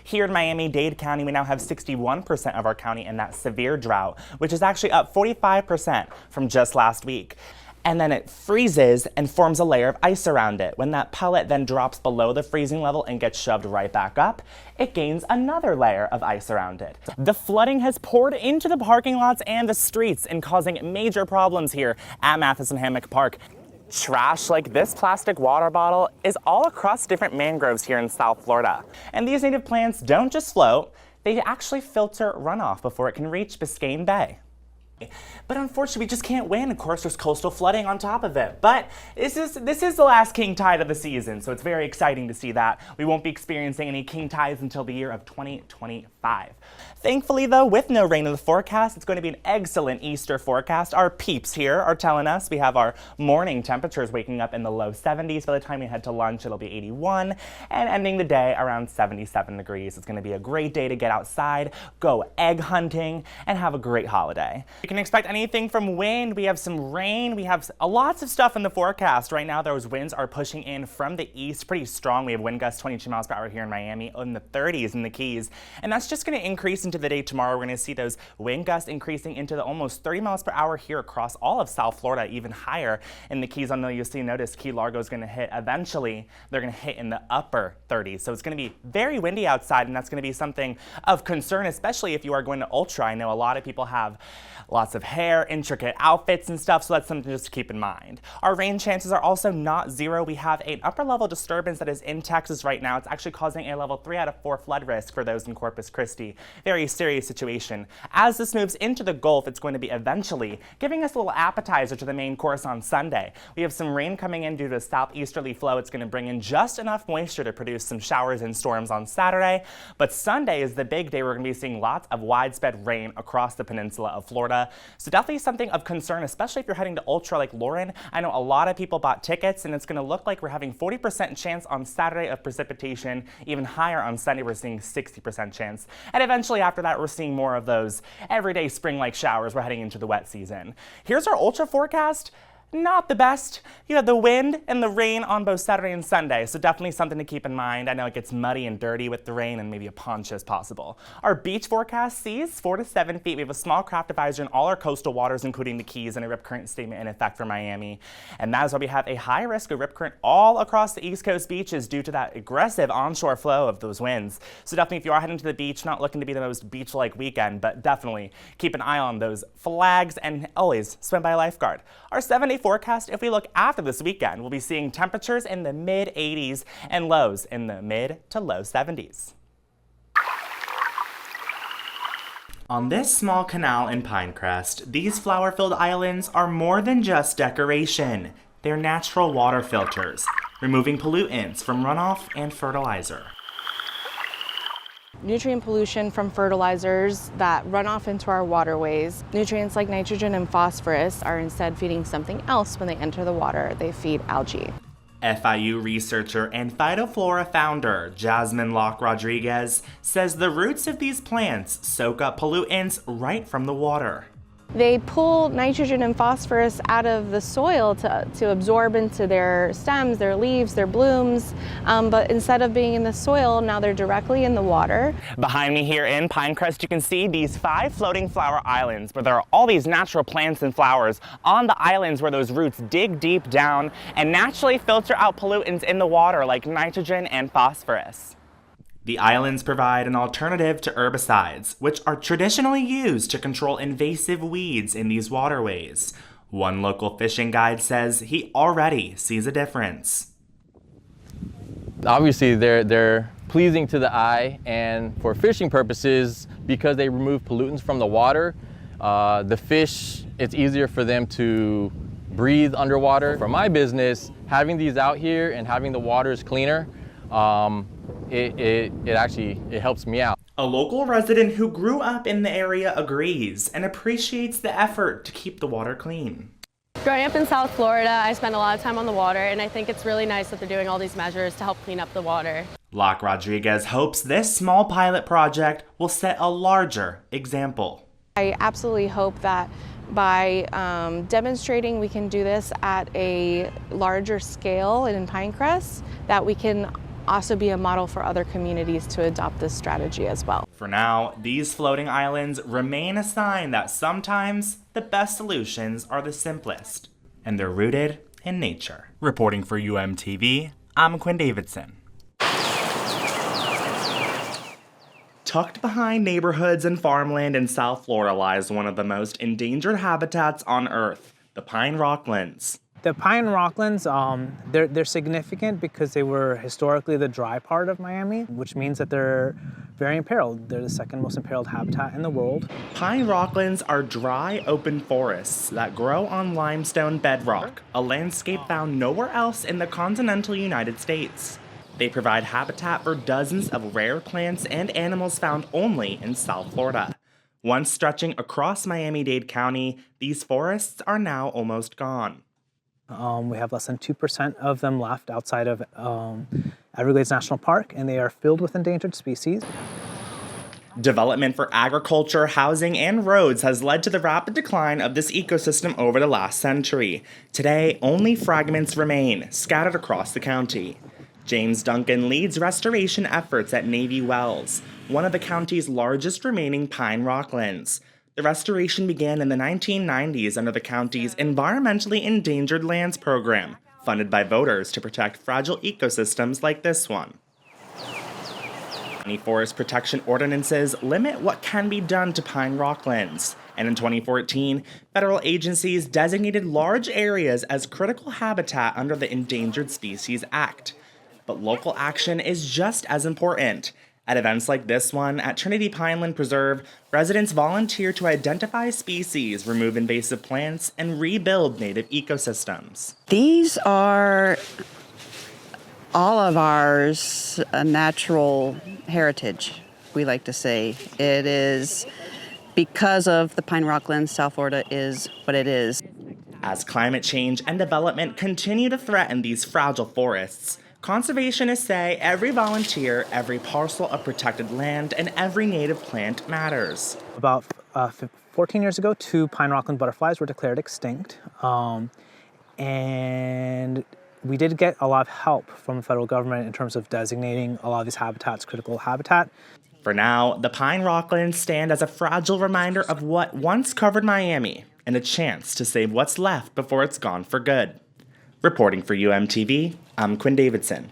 Here in Miami-Dade County, we now have 61% of our county in that severe drought, which is actually up 45% from just last week. And then it freezes and forms a layer of ice around it. When that pellet then drops below the freezing level and gets shoved right back up, it gains another layer of ice around it. The flooding has poured into the parking lots and the streets and causing major problems here at Matheson Hammock Park. Trash like this plastic water bottle is all across different mangroves here in South Florida. And these native plants don't just float, they actually filter runoff before it can reach Biscayne Bay. But unfortunately, we just can't win. Of course, there's coastal flooding on top of it. But this is the last king tide of the season, so it's very exciting to see that. We won't be experiencing any king tides until the year of 2025. Thankfully, though, with no rain in the forecast, it's going to be an excellent Easter forecast. Our peeps here are telling us we have our morning temperatures waking up in the low 70s. By the time we head to lunch, it'll be 81, and ending the day around 77 degrees. It's going to be a great day to get outside, go egg hunting, and have a great holiday. You can expect anything from wind. We have some rain. We have lots of stuff in the forecast. Right now, those winds are pushing in from the east pretty strong. We have wind gusts 22 miles per hour here in Miami, in the 30s in the Keys. And that's just going to increase into the day tomorrow. We're going to see those wind gusts increasing into the almost 30 miles per hour here across all of South Florida, even higher in the Keys. I know you'll see, notice Key Largo is going to hit eventually. They're going to hit in the upper 30s. So it's going to be very windy outside, and that's going to be something of concern, especially if you are going to ultra. I know a lot of people have lots of hair, intricate outfits and stuff, so that's something just to keep in mind. Our rain chances are also not zero. We have an upper level disturbance that is in Texas right now. It's actually causing a level 3 out of 4 flood risk for those in Corpus Christi. Very serious situation. As this moves into the Gulf, it's going to be eventually giving us a little appetizer to the main course on Sunday. We have some rain coming in due to a southeasterly flow. It's going to bring in just enough moisture to produce some showers and storms on Saturday, but Sunday is the big day. We're going to be seeing lots of widespread rain across the peninsula of Florida. So definitely something of concern, especially if you're heading to ultra like Lauren. I know a lot of people bought tickets, and it's going to look like we're having 40% chance on Saturday of precipitation, even higher on Sunday. We're seeing 60% chance. And eventually after that, we're seeing more of those everyday spring-like showers. We're heading into the wet season. Here's our ultra forecast. Not the best. You have the wind and the rain on both Saturday and Sunday, so definitely something to keep in mind. I know it gets muddy and dirty with the rain, and maybe a poncho is possible. Our beach forecast sees 4 to 7 feet. We have a small craft advisory in all our coastal waters, including the Keys, and a rip current statement in effect for Miami. And that is why we have a high risk of rip current all across the East Coast beaches due to that aggressive onshore flow of those winds. So definitely, if you are heading to the beach, not looking to be the most beach-like weekend, but definitely keep an eye on those flags and always swim by a lifeguard. Our 7-day forecast, if we look after this weekend, we'll be seeing temperatures in the mid-80s and lows in the mid to low 70s. On this small canal in Pinecrest, these flower-filled islands are more than just decoration. They're natural water filters, removing pollutants from runoff and fertilizer. Nutrient pollution from fertilizers that run off into our waterways. Nutrients like nitrogen and phosphorus are instead feeding something else when they enter the water. They feed algae. FIU researcher and Phytoflora founder Jasmine Locke Rodriguez says the roots of these plants soak up pollutants right from the water. They pull nitrogen and phosphorus out of the soil to absorb into their stems, their leaves, their blooms, but instead of being in the soil, now they're directly in the water. Behind me here in Pinecrest, you can see these 5 floating flower islands where there are all these natural plants and flowers on the islands where those roots dig deep down and naturally filter out pollutants in the water like nitrogen and phosphorus. The islands provide an alternative to herbicides, which are traditionally used to control invasive weeds in these waterways. One local fishing guide says he already sees a difference. Obviously, they're pleasing to the eye, and for fishing purposes, because they remove pollutants from the water, the fish, it's easier for them to breathe underwater. For my business, having these out here and having the waters cleaner, it actually helps me out. A local resident who grew up in the area agrees and appreciates the effort to keep the water clean. Growing up in South Florida, I spend a lot of time on the water, and I think it's really nice that they're doing all these measures to help clean up the water. Locke Rodriguez hopes this small pilot project will set a larger example. I absolutely hope that by demonstrating we can do this at a larger scale in Pinecrest, that we can also be a model for other communities to adopt this strategy as well. For now, these floating islands remain a sign that sometimes the best solutions are the simplest, and they're rooted in nature. Reporting for UMTV, I'm Quinn Davidson. Tucked behind neighborhoods and farmland in South Florida lies one of the most endangered habitats on Earth, the pine rocklands. The pine rocklands, they're significant because they were historically the dry part of Miami, which means that they're very imperiled. They're the second most imperiled habitat in the world. Pine rocklands are dry, open forests that grow on limestone bedrock, a landscape found nowhere else in the continental United States. They provide habitat for dozens of rare plants and animals found only in South Florida. Once stretching across Miami-Dade County, these forests are now almost gone. We have less than 2% of them left outside of Everglades National Park, and they are filled with endangered species. Development for agriculture, housing, and roads has led to the rapid decline of this ecosystem over the last century. Today, only fragments remain, scattered across the county. James Duncan leads restoration efforts at Navy Wells, one of the county's largest remaining pine rocklands. The restoration began in the 1990s under the county's Environmentally Endangered Lands program, funded by voters to protect fragile ecosystems like this one. County forest protection ordinances limit what can be done to pine rocklands, and in 2014, federal agencies designated large areas as critical habitat under the Endangered Species Act. But local action is just as important. At events like this one at Trinity Pineland Preserve, residents volunteer to identify species, remove invasive plants, and rebuild native ecosystems. These are all of ours natural heritage, we like to say. It is because of the pine rocklands, South Florida is what it is. As climate change and development continue to threaten these fragile forests, conservationists say every volunteer, every parcel of protected land, and every native plant matters. About 14 years ago, 2 pine rockland butterflies were declared extinct. And we did get a lot of help from the federal government in terms of designating a lot of these habitats critical habitat. For now, the pine rocklands stand as a fragile reminder of what once covered Miami and a chance to save what's left before it's gone for good. Reporting for UMTV, I'm Quinn Davidson.